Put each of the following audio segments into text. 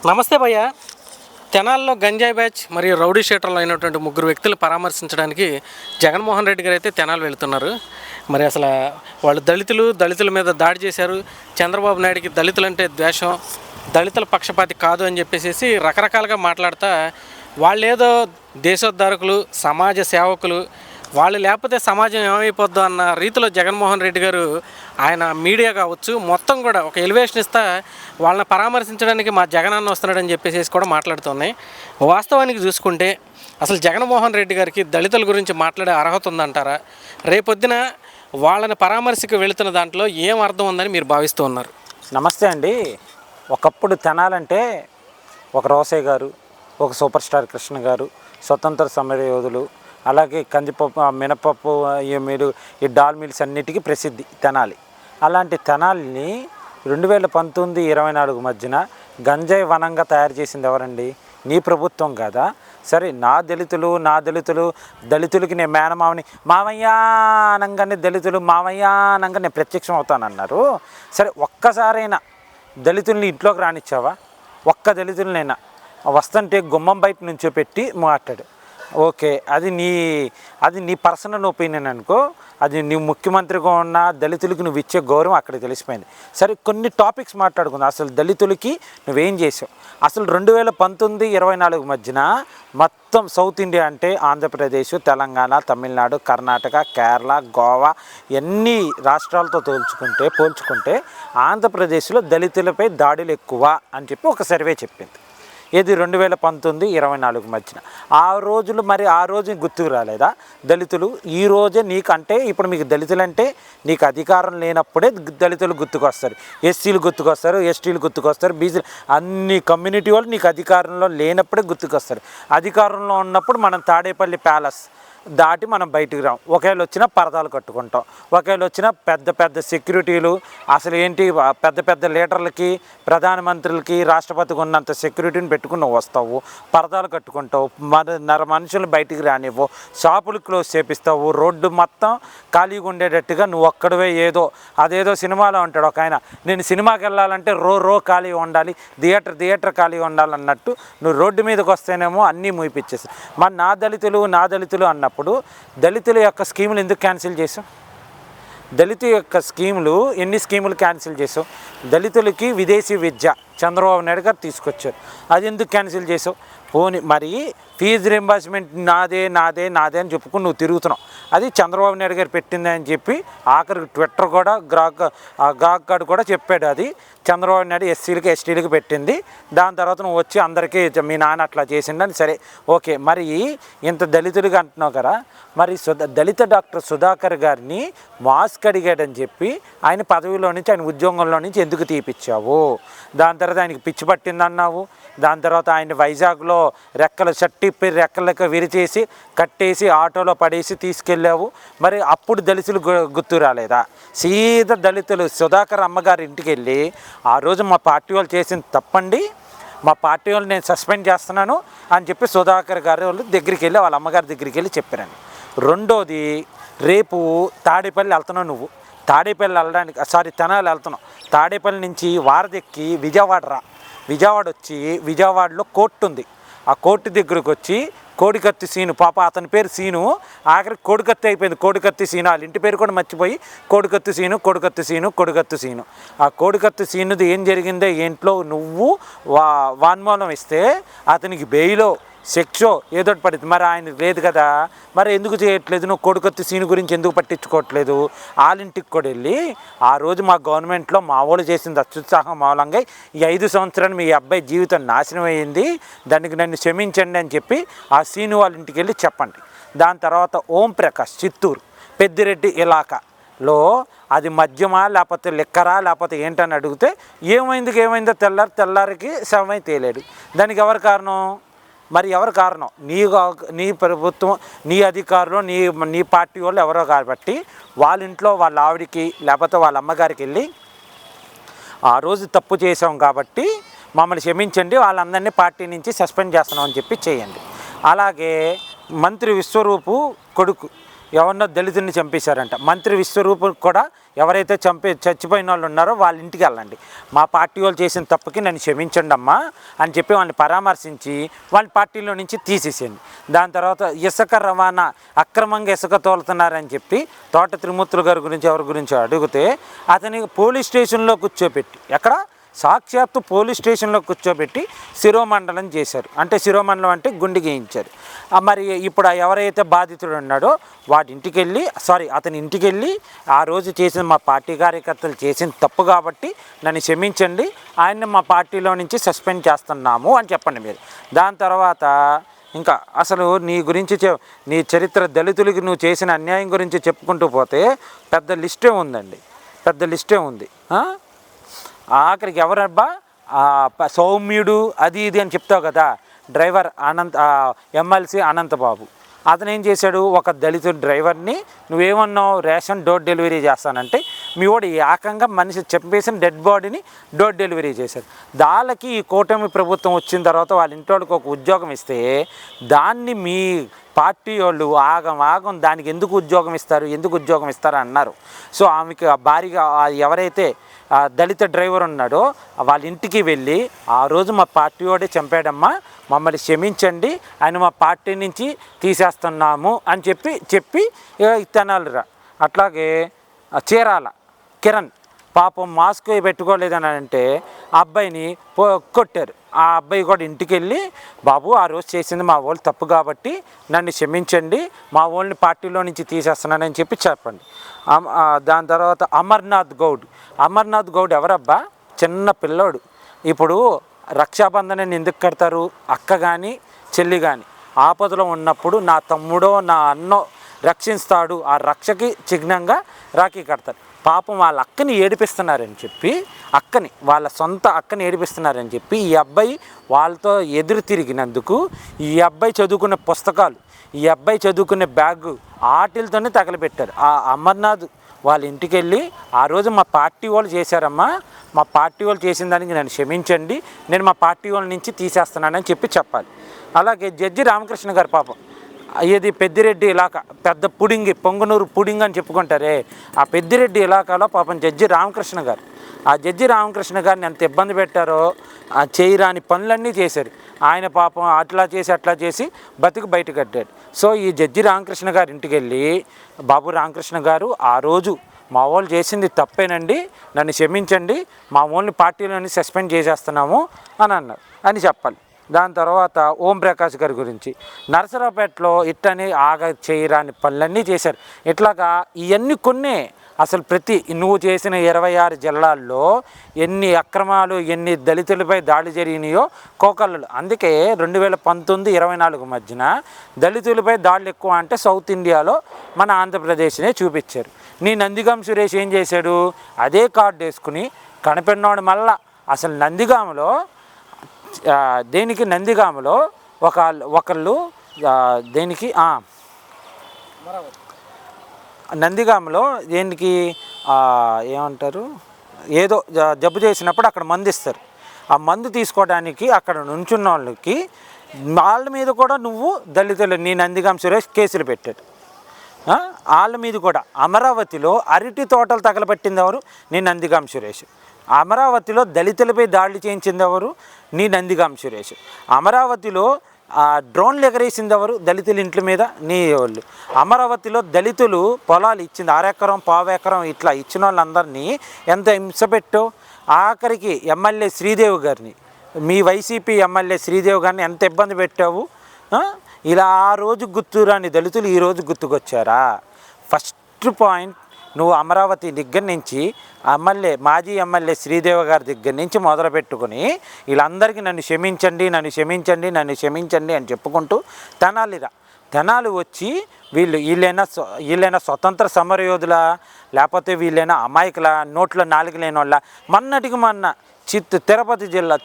నమస్తే భయ్య. తెనాల్లో గంజాయి బ్యాచ్ మరియు రౌడీ షీటర్లు అయినటువంటి ముగ్గురు వ్యక్తులు పరామర్శించడానికి జగన్మోహన్ రెడ్డి గారు అయితే తెనాలు వెళుతున్నారు. మరి అసలు వాళ్ళు దళితుల మీద దాడి చేశారు. చంద్రబాబు నాయుడికి దళితులంటే ద్వేషం, దళితుల పక్షపాతి కాదు అని చెప్పేసి రకరకాలుగా మాట్లాడుతూ వాళ్ళేదో దేశోద్ధారకులు, సమాజ సేవకులు, వాళ్ళు లేకపోతే సమాజం ఏమైపోద్దో అన్న రీతిలో జగన్మోహన్ రెడ్డి గారు ఆయన మీడియా కావచ్చు మొత్తం కూడా ఒక ఎలివేషన్ ఇస్తా వాళ్ళని పరామర్శించడానికి మా జగన్ అన్న వస్తున్నాడని చెప్పేసి కూడా మాట్లాడుతున్నాయి. వాస్తవానికి చూసుకుంటే అసలు జగన్మోహన్ రెడ్డి గారికి దళితుల గురించి మాట్లాడే అర్హత ఉందంటారా? రేపొద్దున వాళ్ళని పరామర్శకు వెళుతున్న దాంట్లో ఏం అర్థం ఉందని మీరు భావిస్తూ ఉన్నారు? నమస్తే అండి. ఒకప్పుడు తెనాలంటే ఒక రోసయ్య గారు, ఒక సూపర్ స్టార్ కృష్ణ గారు, స్వతంత్ర సమర యోధులు, అలాగే కందిపప్పు, మినపప్పు, మీరు ఈ డాల్ మిల్స్ అన్నిటికీ ప్రసిద్ధి తెనాలి. అలాంటి తెనాలిని 2019-24 మధ్యన గంజాయి వనంగా తయారు చేసింది ఎవరండి? నీ ప్రభుత్వం కదా. సరే, నా దళితులకి నేను మేనమావని, మావయ్య అనగానే దళితులు మావయ్య అనగా నేను ప్రత్యక్షం అవుతానన్నారు. సరే, ఒక్కసారైనా దళితుల్ని ఇంట్లోకి రానిచ్చావా? ఒక్క దళితులనైనా వస్తుంటే గుమ్మం బయట నుంచో పెట్టి మాట్లాడు. ఓకే, అది నీ పర్సనల్ ఒపీనియన్ అనుకో. అది నీ ముఖ్యమంత్రిగా ఉన్న దళితులకి నువ్వు ఇచ్చే గౌరవం అక్కడ తెలిసిపోయింది. సరే, కొన్ని టాపిక్స్ మాట్లాడుకుందాం. అసలు దళితులకి నువ్వేం చేసావు? అసలు 2019-24 మధ్యన మొత్తం సౌత్ ఇండియా అంటే ఆంధ్రప్రదేశ్, తెలంగాణ, తమిళనాడు, కర్ణాటక, కేరళ, గోవా ఎన్ని రాష్ట్రాలతో పోల్చుకుంటే ఆంధ్రప్రదేశ్లో దళితులపై దాడులు ఎక్కువ అని చెప్పి ఒక సర్వే చెప్పింది. ఇది 2019-24 మధ్యన. ఆ రోజు గుర్తుకు రాలేదా దళితులు? ఈ రోజే నీకంటే ఇప్పుడు మీకు దళితులంటే నీకు అధికారం లేనప్పుడే దళితులు గుర్తుకొస్తారు, ఎస్సీలు గుర్తుకొస్తారు, ఎస్టీలు గుర్తుకొస్తారు, బీసీలు, అన్ని కమ్యూనిటీ వాళ్ళు నీకు అధికారంలో లేనప్పుడే గుర్తుకొస్తారు. అధికారంలో ఉన్నప్పుడు మనం తాడేపల్లి ప్యాలెస్ దాటి మనం బయటికి రాం. ఒకవేళ వచ్చినా పరదాలు కట్టుకుంటాం, ఒకవేళ వచ్చినా పెద్ద సెక్యూరిటీలు, అసలు ఏంటి పెద్ద లీడర్లకి, ప్రధానమంత్రులకి, రాష్ట్రపతికి ఉన్నంత సెక్యూరిటీని పెట్టుకుని నువ్వు వస్తావు, పరదాలు కట్టుకుంటావు, మనుషులు బయటికి రానివ్వు, షాపులు క్లోజ్ చేపిస్తావు, రోడ్డు మొత్తం ఖాళీగా ఉండేటట్టుగా నువ్వు ఒక్కడవే అదేదో సినిమాలో ఉంటాడు ఒక ఆయన, నేను సినిమాకి వెళ్ళాలంటే రో ఖాళీ ఉండాలి, థియేటర్ ఖాళీ ఉండాలన్నట్టు నువ్వు రోడ్డు మీదకి వస్తేనేమో అన్నీ మూయిపిచ్చేసి మరి నా దళితులు అన్నప్పుడు దళితుల యొక్క స్కీములు ఎందుకు క్యాన్సిల్ చేసావు? ఎన్ని స్కీములు క్యాన్సిల్ చేసావు? దళితులకి విదేశీ విద్య చంద్రబాబు నాయుడు గారు తీసుకొచ్చారు, అది ఎందుకు క్యాన్సిల్ చేసావు? పోనీ మరి ఫీజు రింబర్స్మెంట్ నాదే అని చెప్పుకుని నువ్వు తిరుగుతున్నావు, అది చంద్రబాబు నాయుడు గారు పెట్టింది అని చెప్పి ఆఖరికి ట్విట్టర్ కూడా గాడ్ కూడా చెప్పాడు, అది చంద్రబాబు నాయుడు ఎస్సీలకి ఎస్టీలకి పెట్టింది. దాని తర్వాత నువ్వు వచ్చి అందరికీ మీ నాన్న అట్లా చేసిండని. సరే, ఓకే, మరి ఇంత దళితుడిగా అంటున్నావు కదా, మరి దళిత డాక్టర్ సుధాకర్ గారిని మాస్క్ అడిగాడని చెప్పి ఆయన పదవిలో నుంచి, ఆయన ఉద్యోగంలో నుంచి ఎందుకు తీపిచ్చావు? దాని తర్వాత ఆయనకి పిచ్చి పట్టిందన్నావు. దాని తర్వాత ఆయన వైజాగ్లో రెక్కలకి విరిచేసి కట్టేసి ఆటోలో పడేసి తీసుకెళ్ళావు. మరి అప్పుడు దళితులు గుర్తు రాలేదా? సీదా దళితులు సుధాకర్ అమ్మగారి ఇంటికి వెళ్ళి ఆ రోజు మా పార్టీ వాళ్ళు చేసిన తప్పండి, మా పార్టీ వాళ్ళు నేను సస్పెండ్ చేస్తున్నాను అని చెప్పి సుధాకర్ గారి వాళ్ళు దగ్గరికి వెళ్ళి వాళ్ళ అమ్మగారి దగ్గరికి వెళ్ళి చెప్పారండి. రెండోది, రేపు తాడేపల్లి వెళ్తున్నావు నువ్వు, తెనాలి వెళ్తున్నావు, తాడేపల్లి నుంచి వారదెక్కి విజయవాడ వచ్చి విజయవాడలో కోర్టు ఉంది, ఆ కోర్టు దగ్గరకు వచ్చి కోడికత్తి సీను, పాప అతని పేరు సీను, ఆఖరికి కోడికత్తి అయిపోయింది, కోడికత్తి సీను, వాళ్ళ ఇంటి పేరు కూడా మర్చిపోయి కోడికత్తి సీను. ఆ కోడికత్తి సీనుది ఏం జరిగిందో ఏంట్లో నువ్వు వాన్మూలం ఇస్తే అతనికి బెయిలో సెక్షో ఏదో పడింది, మరి ఆయన లేదు కదా, మరి ఎందుకు చేయట్లేదు? నువ్వు కొడుకొత్తి సీను గురించి ఎందుకు పట్టించుకోవట్లేదు? వాళ్ళింటికి కూడా వెళ్ళి ఆ రోజు మా గవర్నమెంట్లో మా వాళ్ళు చేసింది అత్యుత్సాహం మూలంగా ఈ 5 సంవత్సరాలు మీ అబ్బాయి జీవితం నాశనం అయ్యింది, దానికి నన్ను క్షమించండి అని చెప్పి ఆ సీను వాళ్ళ ఇంటికి వెళ్ళి చెప్పండి. దాని తర్వాత ఓం ప్రకాష్ చిత్తూరు పెద్దిరెడ్డి ఇలాకాలో అది మద్యమా లేకపోతే లిక్కరా లేకపోతే ఏంటని అడిగితే ఏమైందో తెల్లారికి శవమై తేలేడు. దానికి ఎవరు కారణం? మరి ఎవరు కారణం? నీ ప్రభుత్వం, నీ అధికారులు, నీ పార్టీ వాళ్ళు ఎవరో కాబట్టి వాళ్ళ ఇంట్లో వాళ్ళ ఆవిడికి లేకపోతే వాళ్ళ అమ్మగారికి వెళ్ళి ఆ రోజు తప్పు చేసాం కాబట్టి మమ్మల్ని క్షమించండి, వాళ్ళందరినీ పార్టీ నుంచి సస్పెండ్ చేస్తున్నామని చెప్పి చేయండి. అలాగే మంత్రి విశ్వరూపు కొడుకు ఎవరినో దళితుల్ని చంపేశారంట, మంత్రి విశ్వరూపు కూడా ఎవరైతే చచ్చిపోయిన వాళ్ళు ఉన్నారో వాళ్ళ ఇంటికి వెళ్ళండి, మా పార్టీ వాళ్ళు చేసిన తప్పుకి నన్ను క్షమించండి అమ్మా అని చెప్పి వాళ్ళని పరామర్శించి వాళ్ళ పార్టీలో నుంచి తీసేసేయండి. దాని తర్వాత ఇసుక రవాణా అక్రమంగా ఇసుక తోలుతున్నారని చెప్పి తోట త్రిమూర్తులు గారి గురించి ఎవరి గురించి అడిగితే అతని పోలీస్ స్టేషన్లో కూర్చోబెట్టి, ఎక్కడ సాక్షాత్తు పోలీస్ స్టేషన్లో కూర్చోబెట్టి శిరోమండలం చేశారు. అంటే శిరోమండలం అంటే గుండె గీయించారు. మరి ఇప్పుడు ఎవరైతే బాధితుడు ఉన్నాడో వాడి ఇంటికి వెళ్ళి అతని ఇంటికి వెళ్ళి ఆ రోజు చేసిన మా పార్టీ కార్యకర్తలు చేసిన తప్పు కాబట్టి నన్ను క్షమించండి, ఆయన్ని మా పార్టీలో నుంచి సస్పెండ్ చేస్తున్నాము అని చెప్పండి మీరు. దాని తర్వాత ఇంకా అసలు నీ గురించి నీ చరిత్ర, దళితులకి నువ్వు చేసిన అన్యాయం గురించి చెప్పుకుంటూ పోతే పెద్ద లిస్టే ఉందండి, పెద్ద లిస్టే ఉంది. ఆఖరికి ఎవరబ్బా సౌమ్యుడు అది ఇది అని చెప్తావు కదా, డ్రైవర్ ఎమ్మెల్సీ అనంతబాబు అతను ఏం చేశాడు, ఒక దళిత డ్రైవర్ని నువ్వేమన్నావు రేషన్ డోర్ డెలివరీ చేస్తానంటే మీ వాడు ఏకంగా మనిషి చెప్పేసిన డెడ్ బాడీని డోర్ డెలివరీ చేశారు. దానికి ఈ కూటమి ప్రభుత్వం వచ్చిన తర్వాత వాళ్ళ ఇంటి వాళ్ళకి ఒక ఉద్యోగం ఇస్తే దాన్ని మీ పార్టీ వాళ్ళు ఆగం దానికి ఎందుకు ఉద్యోగం ఇస్తారు అన్నారు. సో ఆమెకి భారీగా ఎవరైతే దళిత డ్రైవర్ ఉన్నాడో వాళ్ళ ఇంటికి వెళ్ళి ఆ రోజు మా పార్టీ వాడే చంపాడమ్మా, మమ్మల్ని క్షమించండి, ఆయన మా పార్టీ నుంచి తీసేస్తున్నాము అని చెప్పి తెనాలిరా. అట్లాగే చీరాల కిరణ్ పాపం మాస్క్ పెట్టుకోలేదని అంటే ఆ అబ్బాయిని కొట్టారు. ఆ అబ్బాయి కూడా ఇంటికి వెళ్ళి బాబు ఆ రోజు చేసింది మా వాళ్ళు తప్పు కాబట్టి నన్ను క్షమించండి, మా వాళ్ళని పార్టీలో నుంచి తీసేస్తున్నానని చెప్పండి. దాని తర్వాత అమర్నాథ్ గౌడ్ ఎవరబ్బా, చిన్న పిల్లోడు. ఇప్పుడు రక్షాబంధనాన్ని ఎందుకు కడతారు, అక్క కానీ చెల్లి కానీ ఆపదలో ఉన్నప్పుడు నా తమ్ముడో నా అన్నో రక్షిస్తాడు, ఆ రక్షకి చిహ్నంగా రాఖీ కడతారు. పాపం వాళ్ళ అక్కని ఏడిపిస్తున్నారని చెప్పి వాళ్ళ సొంత అక్కని ఏడిపిస్తున్నారని చెప్పి ఈ అబ్బాయి వాళ్ళతో ఎదురు తిరిగినందుకు ఈ అబ్బాయి చదువుకున్న పుస్తకాలు, ఈ అబ్బాయి చదువుకునే బ్యాగు ఆటిలతోనే తగలబెట్టారు. ఆ అమర్నాథ్ వాళ్ళ ఇంటికి వెళ్ళి ఆ రోజు మా పార్టీ వాళ్ళు చేశారమ్మా, మా పార్టీ వాళ్ళు చేసిన దానికి నన్ను క్షమించండి, నేను మా పార్టీ వాళ్ళ నుంచి తీసేస్తున్నానని చెప్పాలి. అలాగే జడ్జి రామకృష్ణ గారు పాపం ఇది పెద్దిరెడ్డి ఇలాకా పెద్ద పొంగనూరు పుడింగ్ అని చెప్పుకుంటారే, ఆ పెద్దిరెడ్డి ఇలాకాలో పాపం జడ్జి రామకృష్ణ గారిని ఎంత ఇబ్బంది పెట్టారో, ఆ చేయరాని పనులన్నీ చేశారు. ఆయన పాపం అట్లా చేసి బతికి బయట కట్టాడు. సో ఈ జడ్జి రామకృష్ణ గారి ఇంటికి వెళ్ళి బాబు రామకృష్ణ గారు ఆ రోజు మా వాళ్ళు చేసింది తప్పేనండి, నన్ను క్షమించండి, మా వాళ్ళని పార్టీలోని సస్పెండ్ చేసేస్తున్నాము అని అన్నారు అని చెప్పాలి. దాని తర్వాత ఓంప్రకాష్ గారి గురించి నరసరావుపేటలో ఇట్టని చేయరాని పనులన్నీ చేశారు. ఇట్లాగా ఇవన్నీ కొన్నే. అసలు నువ్వు చేసిన 26 జిల్లాల్లో ఎన్ని అక్రమాలు, ఎన్ని దళితులపై దాడి జరిగినాయో కోకళ్ళు. అందుకే 2019-24 మధ్యన దళితులపై దాడులు ఎక్కువ అంటే సౌత్ ఇండియాలో మన ఆంధ్రప్రదేశ్నే చూపించారు. నీ నందిగాం సురేష్ ఏం చేశాడు, అదే కార్డు వేసుకుని కనిపెట్టినవాడు మళ్ళా. అసలు నందిగామలో ఒకళ్ళు నందిగామలో దేనికి ఏమంటారు, ఏదో జబ్బు చేసినప్పుడు అక్కడ మందు ఇస్తారు. ఆ మందు తీసుకోవడానికి అక్కడ నుంచున్న వాళ్ళ మీద కూడా నువ్వు దళితులు నీ నందిగాం సురేష్ కేసులు పెట్టాడు. వాళ్ళ మీద కూడా అమరావతిలో అరటి తోటలు తగలబెట్టింది ఎవరు, నీ నందిగాం సురేష్. అమరావతిలో దళితులపై దాడులు చేయించింది ఎవరు, నీ నందిగాం సురేష్. అమరావతిలో డ్రోన్లు ఎగరేసింది ఎవరు, దళితుల ఇంట్ల మీద నీ వాళ్ళు. అమరావతిలో దళితులు పొలాలు ఇచ్చింది 1/2 ఎకరం 1/4 ఎకరం ఇట్లా ఇచ్చిన వాళ్ళందరినీ ఎంత హింస పెట్టో. ఆఖరికి ఎమ్మెల్యే శ్రీదేవి గారిని, మీ వైసీపీ ఎమ్మెల్యే శ్రీదేవి గారిని ఎంత ఇబ్బంది పెట్టావు. ఇలా ఆ రోజు గుర్తురాని దళితులు ఈరోజు గుర్తుకొచ్చారా. ఫస్ట్ పాయింట్, నువ్వు అమరావతి దగ్గర నుంచి మాజీ ఎమ్మెల్యే శ్రీదేవి గారి దగ్గర నుంచి మొదలుపెట్టుకుని వీళ్ళందరికీ నన్ను క్షమించండి అని చెప్పుకుంటూ తెనాలి వచ్చి వీళ్ళైనా స్వతంత్ర సమరయోధులా, లేకపోతే వీళ్ళైనా అమాయకుల నోట్లో నాలుగు లేని వాళ్ళ. మొన్న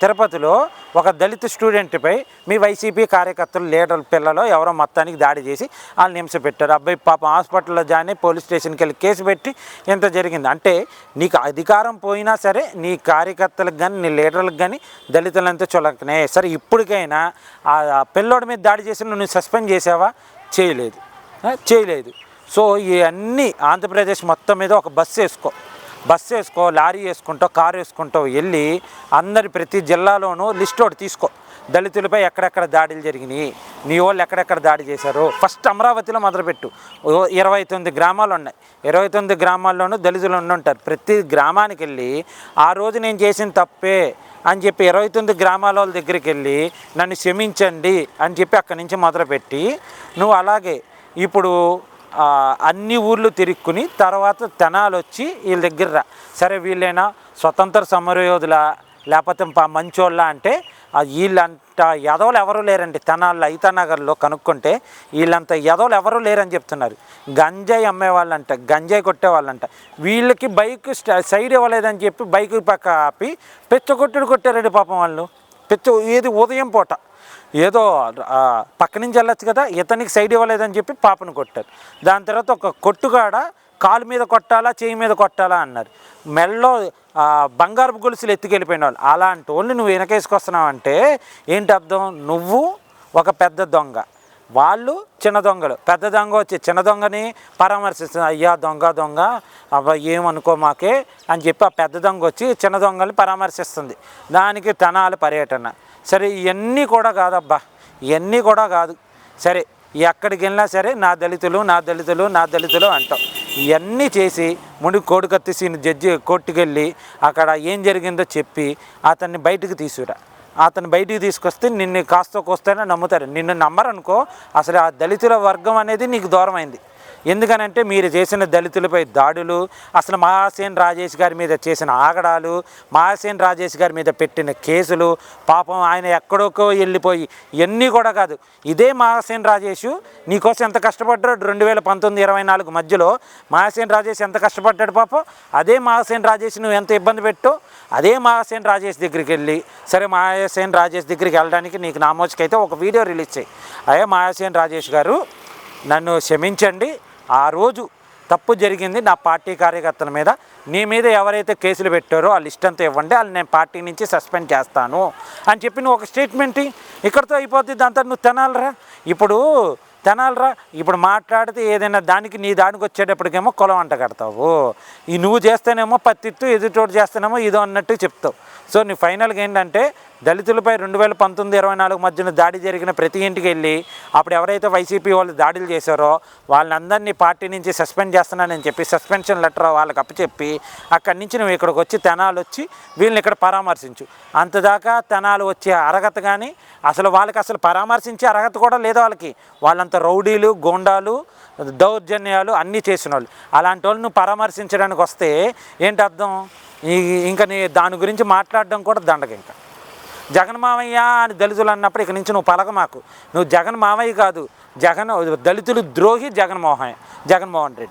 తిరుపతిలో ఒక దళిత స్టూడెంట్పై మీ వైసీపీ కార్యకర్తలు లీడర్ పిల్లలో ఎవరో మొత్తానికి దాడి చేసి వాళ్ళని హింస పెట్టారు. అబ్బాయి పాపం హాస్పిటల్లో జాయిన్ అయ్యి పోలీస్ స్టేషన్కి వెళ్ళి కేసు పెట్టి ఇంత జరిగింది. అంటే నీకు అధికారం పోయినా సరే నీ కార్యకర్తలకు కానీ నీ లీడర్లకు కానీ దళితులంతా చులకనే. సరే ఇప్పటికైనా ఆ పిల్లోడి మీద దాడి చేసి నువ్వు సస్పెండ్ చేసావా? చేయలేదు. సో ఇవన్నీ ఆంధ్రప్రదేశ్ మొత్తం మీద ఒక బస్సు వేసుకో, లారీ వేసుకుంటావు, కారు వేసుకుంటావు, వెళ్ళి అందరి ప్రతి జిల్లాలోనూ లిస్ట్ ఒకటి తీసుకో. దళితులపై ఎక్కడెక్కడ దాడులు జరిగినాయి, నీ వాళ్ళు ఎక్కడెక్కడ దాడి చేశారు. ఫస్ట్ అమరావతిలో మొదలుపెట్టు. 29 గ్రామాలు ఉన్నాయి. 29 గ్రామాల్లోనూ దళితులు ఉంటారు. ప్రతి గ్రామానికి వెళ్ళి ఆ రోజు నేను చేసిన తప్పే అని చెప్పి 29 గ్రామాల వాళ్ళ దగ్గరికి వెళ్ళి నన్ను క్షమించండి అని చెప్పి అక్కడి నుంచి మొదలుపెట్టి నువ్వు అలాగే ఇప్పుడు అన్ని ఊర్లు తిరుక్కుని తర్వాత తెనాలి వచ్చి వీళ్ళ దగ్గర రా. సరే వీళ్ళైనా స్వతంత్ర సమరయోధుల లేకపోతే మంచోళ్ళ అంటే వీళ్ళంత ఎదవలు ఎవరు లేరండి. తెనాల్లో ఐతానగర్లో కనుక్కుంటే వీళ్ళంత ఎదవలు ఎవరు లేరని చెప్తున్నారు. గంజాయి అమ్మేవాళ్ళంట, గంజాయి కొట్టేవాళ్ళంట. వీళ్ళకి బైక్ సైడ్ ఇవ్వలేదని చెప్పి బైక్ పక్క ఆపి కొట్టారండి పాపం వాళ్ళు. ఏది ఉదయం పూట ఏదో పక్క నుంచి వెళ్ళొచ్చు కదా, ఇతనికి సైడ్ ఇవ్వలేదని చెప్పి పాపను కొట్టారు. దాని తర్వాత ఒక కొట్టుగాడ కాలు మీద కొట్టాలా చేయి మీద కొట్టాలా అన్నారు. మెల్లో బంగారపు గొలుసులు ఎత్తుకెళ్ళిపోయిన వాళ్ళు. అలాంటి వాళ్ళు నువ్వు వెనకేసుకొస్తున్నావు అంటే ఏంటి అర్థం? నువ్వు ఒక పెద్ద దొంగ, వాళ్ళు చిన్న దొంగలు. పెద్ద దొంగ వచ్చి చిన్న దొంగని పరామర్శిస్తుంది. అయ్యా దొంగ అబ్బా ఏమనుకో మాకే అని చెప్పి ఆ పెద్ద దొంగ వచ్చి చిన్న దొంగల్ని పరామర్శిస్తుంది. దానికి తెనాలి పర్యటన. సరే ఇవన్నీ కూడా కాదబ్బా, ఇవన్నీ కూడా కాదు. సరే ఎక్కడికి వెళ్ళినా సరే నా దళితులు అంటాం. ఇవన్నీ చేసి కోడికత్తిసి జడ్జి కోర్టుకు వెళ్ళి అక్కడ ఏం జరిగిందో చెప్పి అతన్ని బయటకు తీసుకురా. అతను బయటికి తీసుకొస్తే నిన్ను కాస్త కోస్తేనే నమ్ముతారు. నిన్ను నమ్మరనుకో అసలు ఆ దళితుల వర్గం అనేది నీకు దూరమైంది. ఎందుకనంటే మీరు చేసిన దళితులపై దాడులు, అసలు మహాసేన్ రాజేష్ గారి మీద చేసిన ఆగడాలు, మహాసేన్ రాజేష్ గారి మీద పెట్టిన కేసులు, పాపం ఆయన ఎక్కడికో వెళ్ళిపోయి ఇవన్నీ కూడా కాదు. ఇదే మహాసేన్ రాజేష్ నీకోసం ఎంత కష్టపడ్డాడు 2019-24 మధ్యలో. మహాసేన్ రాజేష్ ఎంత కష్టపడ్డాడు పాపం. అదే మహాసేన్ రాజేష్ నువ్వు ఎంత ఇబ్బంది పెట్టో అదే మహాసేన్ రాజేష్ దగ్గరికి వెళ్ళి, సరే మహాసేన్ రాజేష్ దగ్గరికి వెళ్ళడానికి నీకు నామోచికైతే ఒక వీడియో రిలీజ్ చేయి. అయ్యా మహాసేన్ రాజేష్ గారు నన్ను క్షమించండి, ఆ రోజు తప్పు జరిగింది నా పార్టీ కార్యకర్తల మీద, నీ మీద ఎవరైతే కేసులు పెట్టారో ఆ లిస్ట్ అంతా ఇవ్వండి, వాళ్ళు నేను పార్టీ నుంచి సస్పెండ్ చేస్తాను అని చెప్పి నువ్వు ఒక స్టేట్మెంట్ ఇక్కడితో అయిపోతుంది. దాంతో నువ్వు తెనాలరా ఇప్పుడు మాట్లాడితే ఏదైనా దానికి నీ దానికి వచ్చేటప్పటికేమో కులం అంట కడతావు. నువ్వు చేస్తేనేమో పత్తిత్తు, ఎదుటోడు చేస్తేనేమో ఇదో అన్నట్టు చెప్తావు. సో నీ ఫైనల్గా ఏంటంటే దళితులపై 2019-24 మధ్యన దాడి జరిగిన ప్రతి ఇంటికి వెళ్ళి అప్పుడు ఎవరైతే వైసీపీ వాళ్ళు దాడులు చేశారో వాళ్ళందరినీ పార్టీ నుంచి సస్పెండ్ చేస్తున్నానని చెప్పి సస్పెన్షన్ లెటర్ వాళ్ళకి అప్పచెప్పి అక్కడి నుంచి నువ్వు ఇక్కడికి వచ్చి తెనాలి వచ్చి వీళ్ళని ఇక్కడ పరామర్శించు. అంతదాకా తెనాలి వచ్చే అర్హత కానీ అసలు వాళ్ళకి అసలు పరామర్శించే అర్హత కూడా లేదు వాళ్ళకి. వాళ్ళంత రౌడీలు, గోండాలు, దౌర్జన్యాలు అన్నీ చేసిన వాళ్ళు. అలాంటి వాళ్ళు నువ్వు పరామర్శించడానికి వస్తే ఏంటి అర్థం? ఇంకా నీ దాని గురించి మాట్లాడడం కూడా దండగ. ఇంకా జగన్ మావయ్య అని దళితులు అన్నప్పుడు ఇక నుంచి నువ్వు పలక మాకు. నువ్వు జగన్ మావయ్య కాదు, దళితులు ద్రోహి జగన్మోహన్ రెడ్డి.